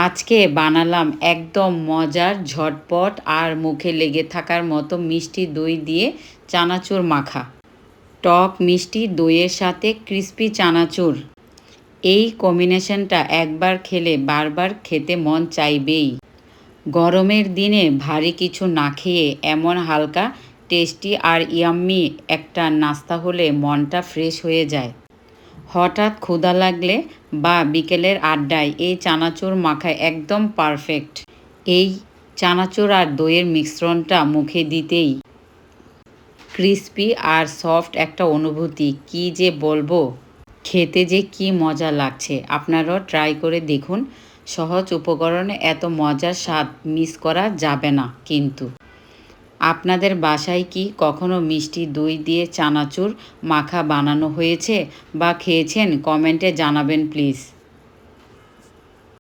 আজকে বানালাম একদম মজার ঝটপট আর মুখে লেগে থাকার মতো মিষ্টি দই দিয়ে চানাচুর মাখা। টক মিষ্টি দইয়ের সাথে ক্রিস্পি চানাচুর, এই কম্বিনেশনটা একবার খেলে বারবার খেতে মন চাইবেই। গরমের দিনে ভারী কিছু না খেয়ে এমন হালকা, টেস্টি আর ইয়াম্মি একটা নাস্তা হলে মনটা ফ্রেশ হয়ে যায়। হঠাৎ ক্ষুধা লাগলে বা বিকেলের আড্ডায় এই চানাচুর মাখা একদম পারফেক্ট। এই চানাচুর আর দইয়ের মিশ্রণটা মুখে দিতেই ক্রিস্পি আর সফট একটা অনুভূতি, কি যে বলবো, খেতে যে কি মজা লাগছে। আপনারাও ট্রাই করে দেখুন। সহজ উপকরণে এত মজার স্বাদ মিস করা যাবে না কিন্তু। আপনাদের বাসায় কি কখনো মিষ্টি দই দিয়ে চানাচুর মাখা বানানো হয়েছে বা খেয়েছেন? কমেন্টে জানাবেন প্লিজ।